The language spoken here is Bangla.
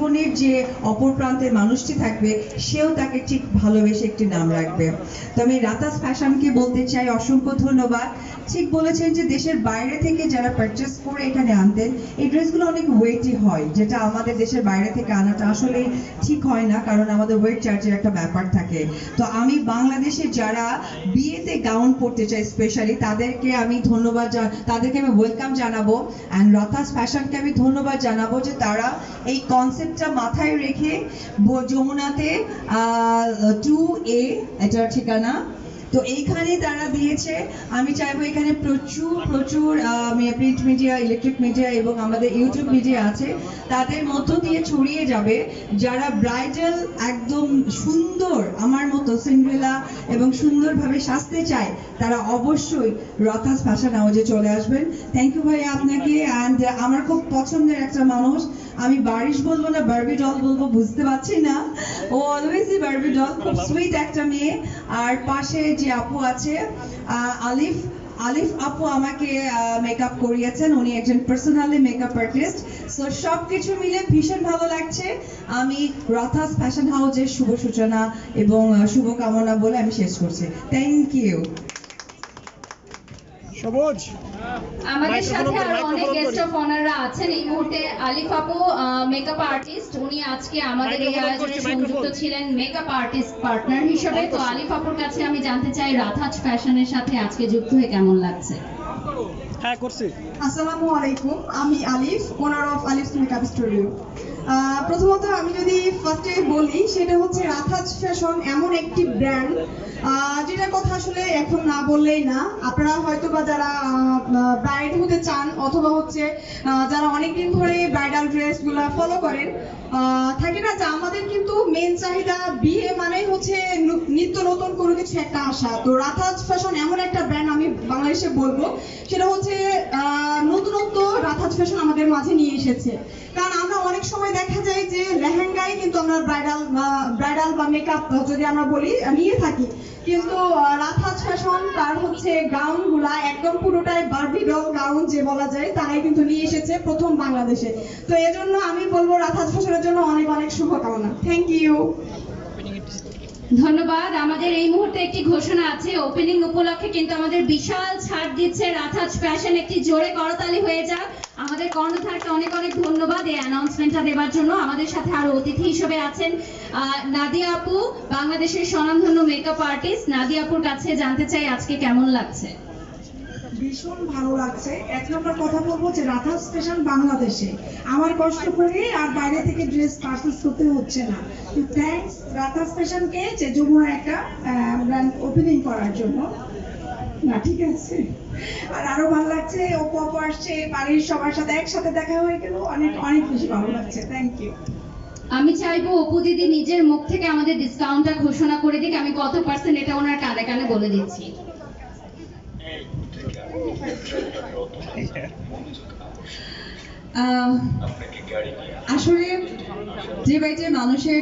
জীবনের যে অপর প্রান্তের মানুষটি থাকবে সেও তাকে ঠিক ভালোবেসে একটি নাম রাখবে। তো আমি রাতাস ফ্যাশনকে বলতে চাই অসংখ্য ধন্যবাদ। ঠিক বলেছেন যে দেশের বাইরে থেকে যারা পারচেস করে এখানে আনতেন, এই ড্রেসগুলো অনেক ওয়েটি হয়, যেটা আমাদের দেশের বাইরে থেকে আনাটা আসলে ঠিক হয় না, কারণ আমাদের ওয়েট চার্জের একটা ব্যাপার থাকে। তো আমি বাংলাদেশে যারা বিয়েতে গাউন পরতে চাই স্পেশালি তাদেরকে আমি তাদেরকে আমি ওয়েলকাম জানাবো, অ্যান্ড রাতাস ফ্যাশনকে আমি ধন্যবাদ জানাবো যে তারা এই কনসেপ্টটা মাথায় রেখে যমুনাতে 2A এটার ঠিকানা, তো এইখানে তারা দিয়েছে। আমি চাইবো এখানে প্রচুর প্রচুর প্রিন্ট মিডিয়া, ইলেকট্রিক মিডিয়া এবং আমাদের ইউটিউব মিডিয়া আছে, তাদের মধ্য দিয়ে ছড়িয়ে যাবে। যারা ব্রাইডাল একদম সুন্দর আমার মতো সিন্ড্রেলা এবং সুন্দরভাবে সাজতে চায় তারা অবশ্যই রাতাস ফ্যাশন হাউসে চলে আসবেন। থ্যাংক ইউ ভাইয়া আপনাকে। অ্যান্ড আমার খুব পছন্দের একটা মানুষ, আমি বারিশ বলবো না বারবি ডল বলবো বুঝতে পারছি না, ও অলওয়েজই বারবি ডল, খুব সুইট একটা মেয়ে। আর পাশে যে আপু আছে আলিফ আপু আমাকে মেকআপ করিয়েছেন, উনি একজন পার্সোনালি মেকআপ আর্টিস্ট। সো সবকিছু মিলে ভীষণ ভালো লাগছে। আমি রাতাস ফ্যাশন হাউসের শুভ সূচনা এবং শুভকামনা বলে আমি শেষ করছি। Thank you. সবুজ আমাদের সাথে আরো অনেক গেস্ট অফ অনাররা আছেন এই মুহূর্তে। আলিফ আপু মেকআপ আর্টিস্ট, উনি আজকে আমাদের এই আয়োজনে সংযুক্ত ছিলেন মেকআপ আর্টিস্ট পার্টনার হিসেবে। তো আলিফ আপুর কাছে আমি জানতে চাই রাতাস ফ্যাশনের সাথে আজকে যুক্ত হয়ে কেমন লাগছে। হ্যাঁ করছি। আসসালামু আলাইকুম, আমি আলিফ, ওনার অফ আলিফস মেকআপ স্টুডিও। প্রথমত আমি যদি ফার্স্টে বলি সেটা হচ্ছে রাতাস ফ্যাশন এমন একটি ব্র্যান্ড যেটার কথা আসলে এখন না বললেই না। আপনারা হয়তো বা যারা ব্রাইড হতে চান অথবা হচ্ছে যারা অনেকদিন ধরে ব্রাইডাল ড্রেসগুলো ফলো করেন, থাকে না যে আমাদের কিন্তু মেন চাহিদা বিয়ে মানেই হচ্ছে নিত্য নতুন কোনো কিছু একটা আসা। তো রাতাস ফ্যাশন এমন একটা ব্র্যান্ড আমি বাংলাদেশে বলবো, সেটা হচ্ছে নতুনত্ব রাতাস ফ্যাশন আমাদের মাঝে নিয়ে এসেছে। কারণ আমরা অনেক সময় দেখা যায় যে লেহেঙ্গাই কিন্তু আমরা ব্রাইডাল বা মেকআপ যদি আমরা বলি নিয়ে থাকি, কিন্তু রাতাস ফ্যাশন তার হচ্ছে গাউন গুলা একদম পুরোটাই বারবি ডল গাউন যে বলা যায়, তারাই কিন্তু নিয়ে এসেছে প্রথম বাংলাদেশে। তো এজন্য আমি বলবো রাতাস ফ্যাশনের জন্য অনেক অনেক শুভকামনা। Thank you. ধন্যবাদ। আমাদের এই মুহূর্তে একটি ঘোষণা আছে, ওপেনিং উপলক্ষে কিন্তু আমাদের বিশাল ছাড় দিচ্ছে রাতাস ফ্যাশন। একটি জোরে করতালি হয়ে যাক। আমাদের কর্ণধারকে অনেক অনেক ধন্যবাদ এই অ্যানাউন্সমেন্টটা দেওয়ার জন্য। আমাদের সাথে আরো অতিথি হিসেবে আছেন নাদিয়া আপু, বাংলাদেশের স্বনামধন্য মেকআপ আর্টিস্ট। নাদিয়া আপুর কাছে জানতে চাই আজকে কেমন লাগছে। ভীষণ ভালো লাগছে। এক নম্বর কথা বলবো যে রাতাস ফ্যাশন বাংলাদেশে আমার কষ্ট করে আর বাইরে থেকে ড্রেস পারচেজ করতে হচ্ছে না। তো থ্যাঙ্কস রাতাস ফ্যাশনকে যে যমুনা একটা ব্র্যান্ড ওপেনিং করার জন্য। না ঠিক আছে, আর আরো ভালো লাগছে অপু আপু আসছে, বাড়ির সবার সাথে একসাথে দেখা হয়ে গেল, অনেক অনেক বেশি ভালো লাগছে। Thank you. আমি চাইবো অপু দিদি নিজের মুখ থেকে আমাদের ডিসকাউন্টটা ঘোষণা করে দিক। আমি কত পার্সেন্ট এটা ওনার কানে কানে বলে দিচ্ছি। আসলে যে বাড়িতে মানুষের